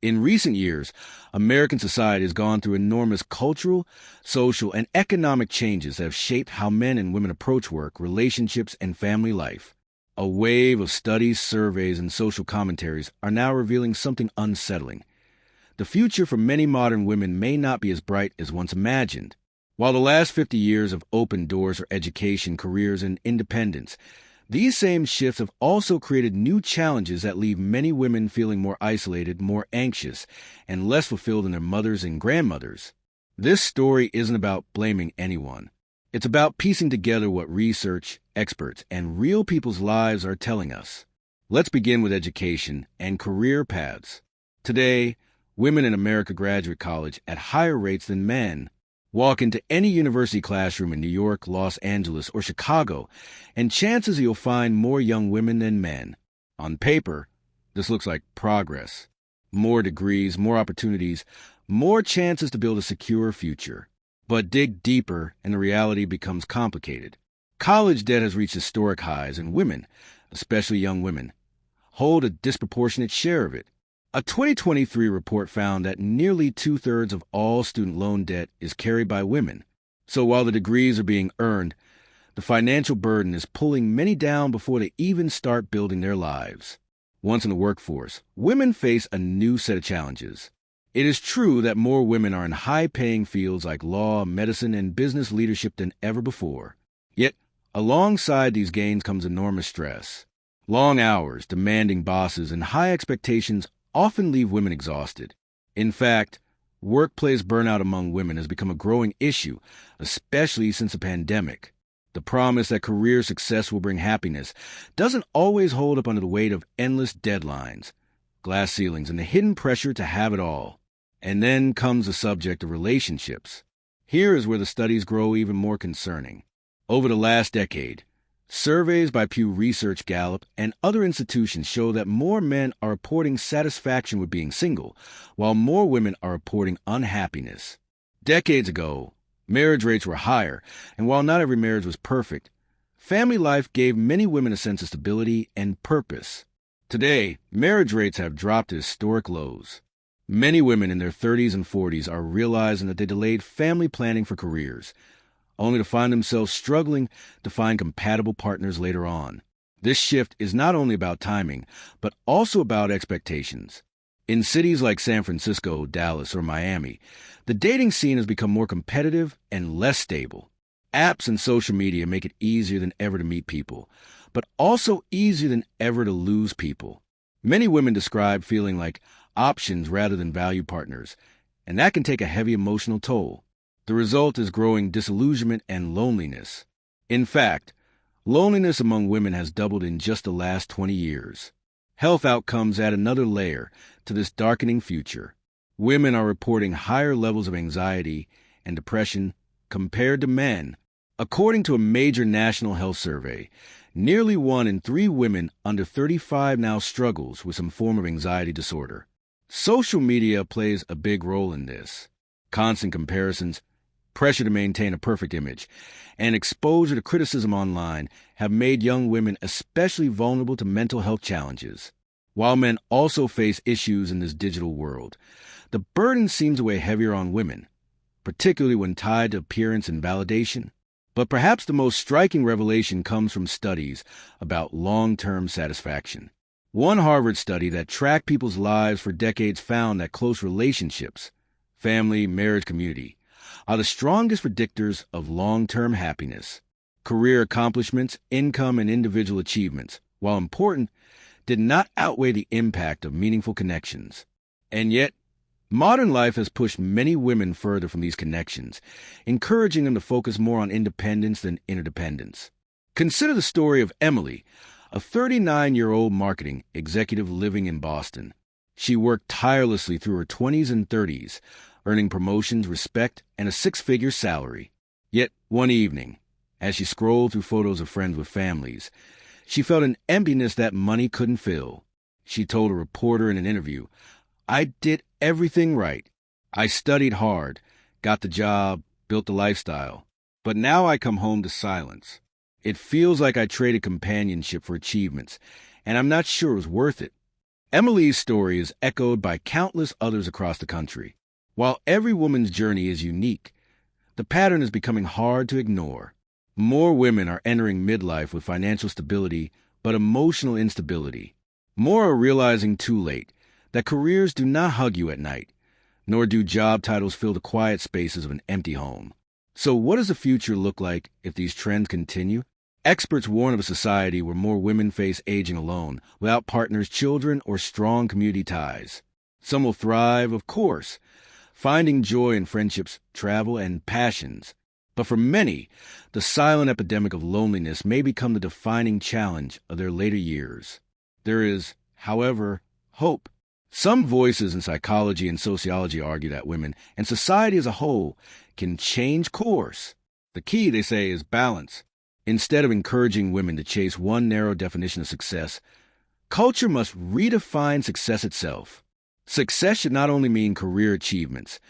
In recent years, American society has gone through enormous cultural, social, and economic changes that have shaped how men and women approach work, relationships, and family life. A wave of studies, surveys, and social commentaries are now revealing something unsettling. The future for many modern women may not be as bright as once imagined. While the last 50 years have opened doors for education, careers, and independence, these same shifts have also created new challenges that leave many women feeling more isolated, more anxious, and less fulfilled than their mothers and grandmothers. This story isn't about blaming anyone. It's about piecing together what research, experts, and real people's lives are telling us. Let's begin with education and career paths. Today, women in America graduate college at higher rates than men. Walk into any university classroom in New York, Los Angeles, or Chicago, and chances you'll find more young women than men. On paper, this looks like progress. More degrees, more opportunities, more chances to build a secure future. But dig deeper, and the reality becomes complicated. College debt has reached historic highs, and women, especially young women, hold a disproportionate share of it. A 2023 report found that nearly two-thirds of all student loan debt is carried by women. So while the degrees are being earned, the financial burden is pulling many down before they even start building their lives. Once in the workforce, women face a new set of challenges. It is true that more women are in high-paying fields like law, medicine, and business leadership than ever before. Yet, alongside these gains comes enormous stress. Long hours, demanding bosses, and high expectations often leave women exhausted. In fact, workplace burnout among women has become a growing issue, especially since the pandemic. The promise that career success will bring happiness doesn't always hold up under the weight of endless deadlines, glass ceilings, and the hidden pressure to have it all. And then comes the subject of relationships. Here is where the studies grow even more concerning. Over the last decade, surveys by Pew Research, Gallup, and other institutions show that more men are reporting satisfaction with being single, while more women are reporting unhappiness. Decades ago, marriage rates were higher, and while not every marriage was perfect, family life gave many women a sense of stability and purpose. Today, marriage rates have dropped to historic lows. Many women in their 30s and 40s are realizing that they delayed family planning for careers, only to find themselves struggling to find compatible partners later on. This shift is not only about timing, but also about expectations. In cities like San Francisco, Dallas, or Miami, the dating scene has become more competitive and less stable. Apps and social media make it easier than ever to meet people, but also easier than ever to lose people. Many women describe feeling like options rather than value partners, and that can take a heavy emotional toll. The result is growing disillusionment and loneliness. In fact, loneliness among women has doubled in just the last 20 years. Health outcomes add another layer to this darkening future. Women are reporting higher levels of anxiety and depression compared to men. According to a major national health survey, nearly 1 in 3 women under 35 now struggles with some form of anxiety disorder. Social media plays a big role in this. Constant comparisons, pressure to maintain a perfect image, and exposure to criticism online have made young women especially vulnerable to mental health challenges. While men also face issues in this digital world, the burden seems to weigh heavier on women, particularly when tied to appearance and validation. But perhaps the most striking revelation comes from studies about long-term satisfaction. One Harvard study that tracked people's lives for decades found that close relationships, family, marriage, community, are the strongest predictors of long-term happiness. Career accomplishments, income, and individual achievements, while important, did not outweigh the impact of meaningful connections. And yet, modern life has pushed many women further from these connections, encouraging them to focus more on independence than interdependence. Consider the story of Emily, a 39-year-old marketing executive living in Boston. She worked tirelessly through her 20s and 30s, earning promotions, respect, and a 6-figure salary. Yet, one evening, as she scrolled through photos of friends with families, she felt an emptiness that money couldn't fill. She told a reporter in an interview, "I did everything right. I studied hard, got the job, built the lifestyle. But now I come home to silence. It feels like I traded companionship for achievements, and I'm not sure it was worth it." Emily's story is echoed by countless others across the country. While every woman's journey is unique, the pattern is becoming hard to ignore. More women are entering midlife with financial stability, but emotional instability. More are realizing too late that careers do not hug you at night, nor do job titles fill the quiet spaces of an empty home. So what does the future look like if these trends continue? Experts warn of a society where more women face aging alone, without partners, children, or strong community ties. Some will thrive, of course, finding joy in friendships, travel, and passions. But for many, the silent epidemic of loneliness may become the defining challenge of their later years. There is, however, hope. Some voices in psychology and sociology argue that women, and society as a whole, can change course. The key, they say, is balance. Instead of encouraging women to chase one narrow definition of success, culture must redefine success itself. Success should not only mean career achievements,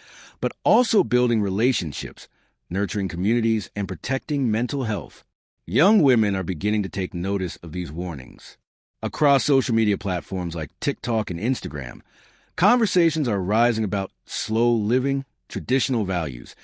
but also building relationships, nurturing communities, and protecting mental health. Young women are beginning to take notice of these warnings. Across social media platforms like TikTok and Instagram, conversations are rising about slow living, traditional values,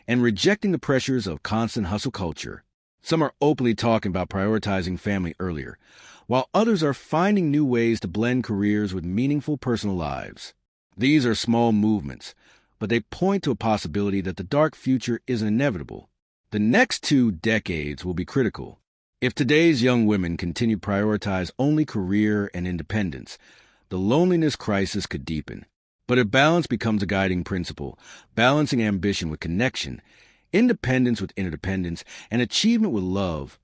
and rejecting the pressures of constant hustle culture. Some are openly talking about prioritizing family earlier, while others are finding new ways to blend careers with meaningful personal lives. These are small movements, but they point to a possibility that the dark future is inevitable. The next 2 decades will be critical. If today's young women continue to prioritize only career and independence, the loneliness crisis could deepen. But if balance becomes a guiding principle, balancing ambition with connection, independence with interdependence, and achievement with love,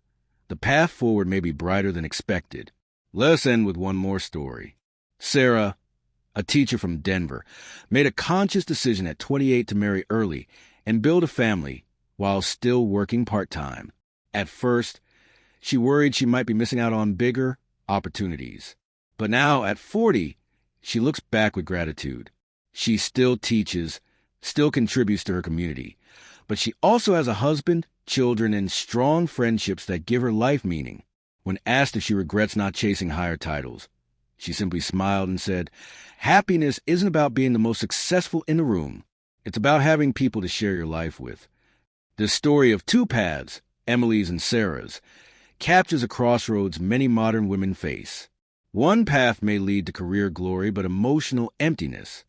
the path forward may be brighter than expected. Let's end with one more story. Sarah, a teacher from Denver, made a conscious decision at 28 to marry early and build a family while still working part-time. At first, she worried she might be missing out on bigger opportunities. But now, at 40, she looks back with gratitude. She still teaches, still contributes to her community, but she also has a husband, children, and strong friendships that give her life meaning. When asked if she regrets not chasing higher titles, she simply smiled and said, "Happiness isn't about being the most successful in the room. It's about having people to share your life with." This story of 2 paths, Emily's and Sarah's, captures a crossroads many modern women face. One path may lead to career glory but emotional emptiness.